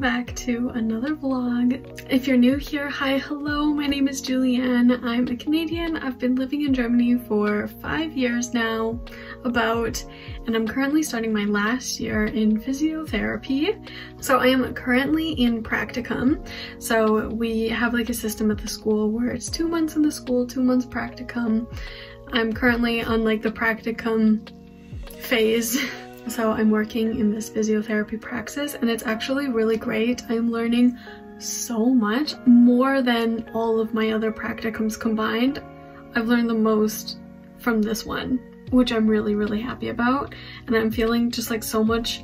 welcome back to another vlog. If you're new here, hi, hello, my name is Julianne. I'm a Canadian. I've been living in Germany for 5 years now, and I'm currently starting my last year in physiotherapy. So I am currently in practicum. So we have like a system at the school where it's 2 months in the school, 2 months practicum. I'm currently on like the practicum phase. So I'm working in this physiotherapy praxis and it's actually really great. I'm learning so much, more than all of my other practicums combined. I've learned the most from this one, which I'm really happy about. And I'm feeling just like so much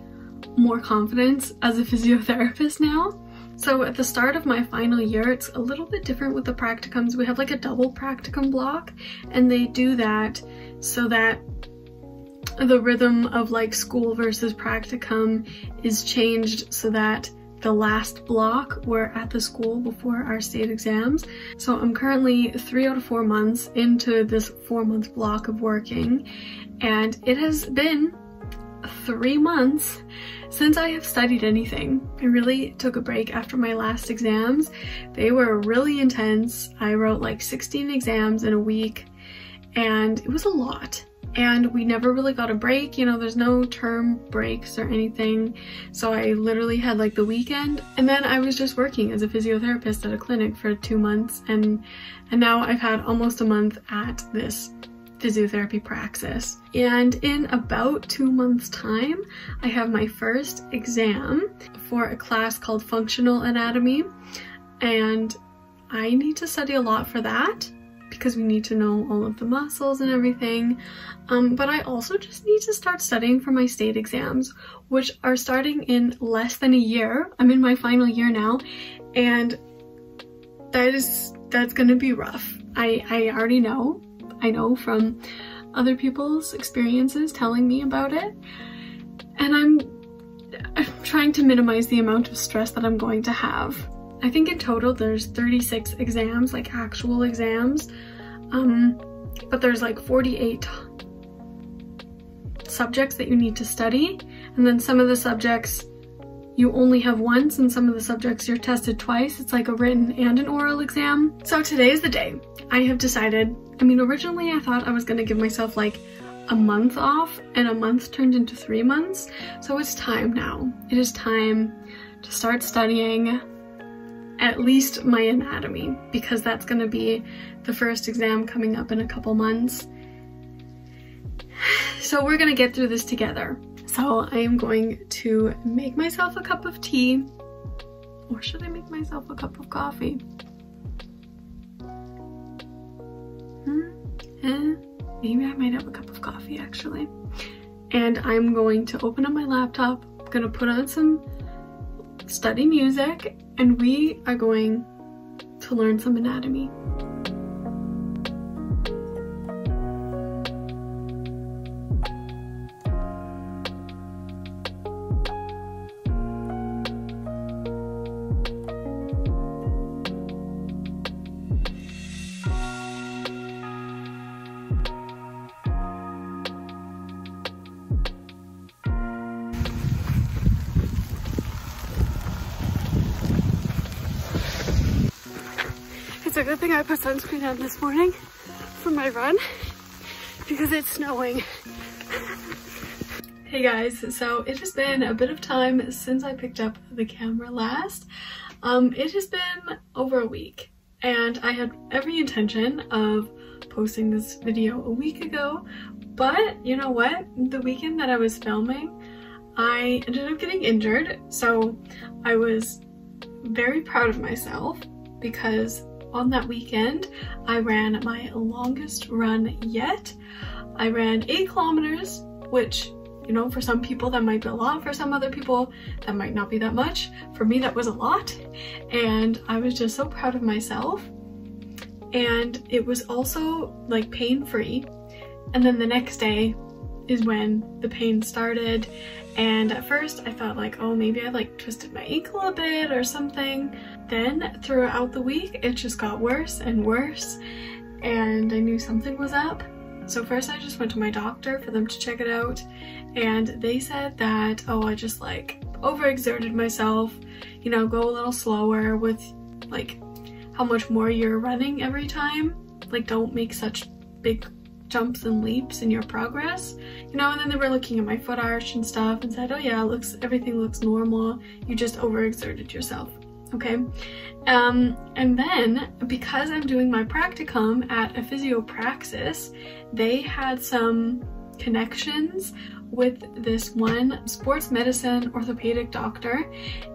more confidence as a physiotherapist now. So at the start of my final year, it's a little bit different with the practicums. We have like a double practicum block, and they do that so that the rhythm of like school versus practicum is changed so that the last block we're at the school before our state exams. So I'm currently 3 out of 4 months into this 4-month block of working, and it has been 3 months since I have studied anything. I really took a break after my last exams. They were really intense. I wrote like 16 exams in a week and it was a lot. And we never really got a break, you know, there's no term breaks or anything. So I literally had like the weekend, and then I was just working as a physiotherapist at a clinic for 2 months, and now I've had almost a month at this physiotherapy praxis. And in about 2 months time, I have my first exam for a class called functional anatomy, and I need to study a lot for that because we need to know all of the muscles and everything. But I also just need to start studying for my state exams, which are starting in less than a year. I'm in my final year now, and that's gonna be rough. I already know. I know from other people's experiences telling me about it, and I'm trying to minimize the amount of stress that I'm going to have. I think in total there's 36 exams, like actual exams, but there's like 48 subjects that you need to study, and then some of the subjects you only have once, and some of the subjects you're tested twice. It's like a written and an oral exam. So today is the day. I have decided, I mean, originally I thought I was gonna give myself like a month off, and a month turned into 3 months. So it's time now. It is time to start studying at least my anatomy, because that's gonna be the first exam coming up in a couple months. So we're gonna get through this together. So I am going to make myself a cup of tea, or should I make myself a cup of coffee? Maybe I might have a cup of coffee actually. And I'm going to open up my laptop, I'm gonna put on some study music, and we are going to learn some anatomy. It's a good thing I put sunscreen on this morning for my run because it's snowing. Hey guys, so it has been a bit of time since I picked up the camera last. It has been over a week, and I had every intention of posting this video a week ago, but you know what? The weekend that I was filming, I ended up getting injured, so I was very proud of myself because on that weekend, I ran my longest run yet. I ran 8 kilometers, which, you know, for some people that might be a lot, for some other people that might not be that much. For me, that was a lot, and I was just so proud of myself. And it was also like pain-free. And then the next day is when the pain started, and at first I thought like, oh, maybe I like twisted my ankle a bit or something. Then throughout the week it just got worse and worse, and I knew something was up. So first I just went to my doctor for them to check it out, and they said that, oh, I just like overexerted myself, you know, go a little slower with like how much more you're running every time. Like, don't make such big jumps and leaps in your progress, you know. And then they were looking at my foot arch and stuff and said, oh yeah, everything looks normal, you just overexerted yourself. Okay. And then because I'm doing my practicum at a physio praxis, they had some connections with this one sports medicine orthopedic doctor,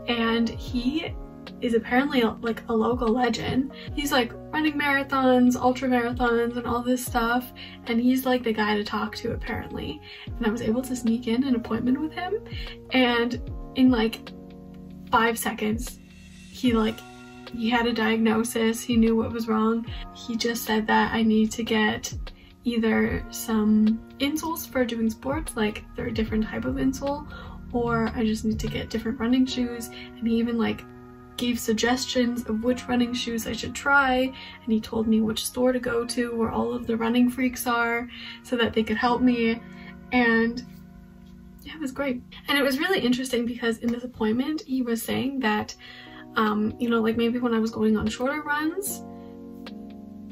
and he is apparently like a local legend. He's like running marathons, ultra marathons, and all this stuff, and he's like the guy to talk to apparently. And I was able to sneak in an appointment with him, and in like 5 seconds he had a diagnosis, he knew what was wrong. He just said that I need to get either some insoles for doing sports, like they're a different type of insole, or I just need to get different running shoes. And he even like gave suggestions of which running shoes I should try, and he told me which store to go to where all of the running freaks are so that they could help me. And yeah, it was great. And it was really interesting because in this appointment he was saying that you know, like maybe when I was going on shorter runs,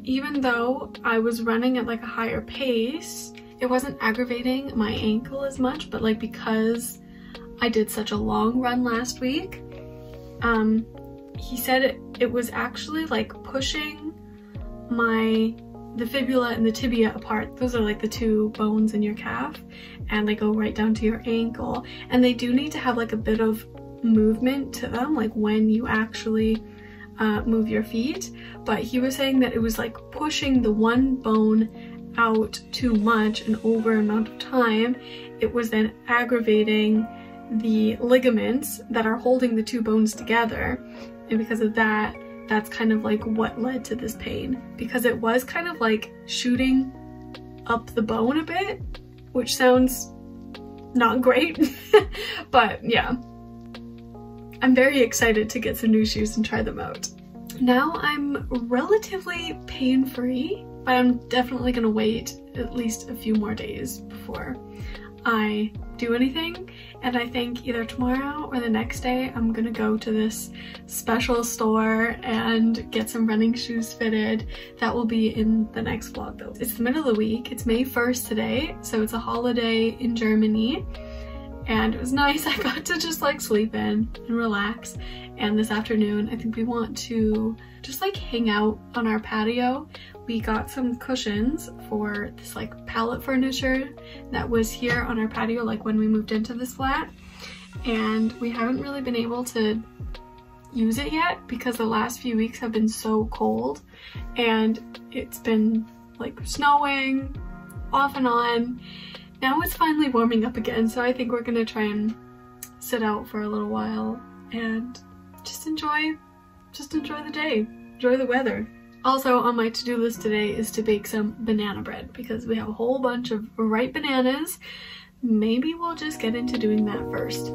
even though I was running at like a higher pace, it wasn't aggravating my ankle as much. But like because I did such a long run last week, he said it was actually like pushing the fibula and the tibia apart. Those are like the two bones in your calf, and they go right down to your ankle, and they do need to have like a bit of movement to them, like when you actually move your feet. But he was saying that it was like pushing the one bone out too much and over an amount of time. It was then aggravating the ligaments that are holding the two bones together, and because of that, that's kind of like what led to this pain, because it was kind of like shooting up the bone a bit, which sounds not great. But yeah, I'm very excited to get some new shoes and try them out. Now I'm relatively pain-free, but I'm definitely gonna wait at least a few more days before I do anything. And I think either tomorrow or the next day I'm gonna go to this special store and get some running shoes fitted. That will be in the next vlog though. It's the middle of the week, it's May 1st today, so it's a holiday in Germany. And it was nice, I got to just like sleep in and relax. And this afternoon, I think we want to just like hang out on our patio. We got some cushions for this like pallet furniture that was here on our patio, like when we moved into this flat. And we haven't really been able to use it yet because the last few weeks have been so cold, and it's been like snowing off and on. Now it's finally warming up again, so I think we're gonna try and sit out for a little while and just enjoy the day, enjoy the weather. Also on my to-do list today is to bake some banana bread because we have a whole bunch of ripe bananas. Maybe we'll just get into doing that first.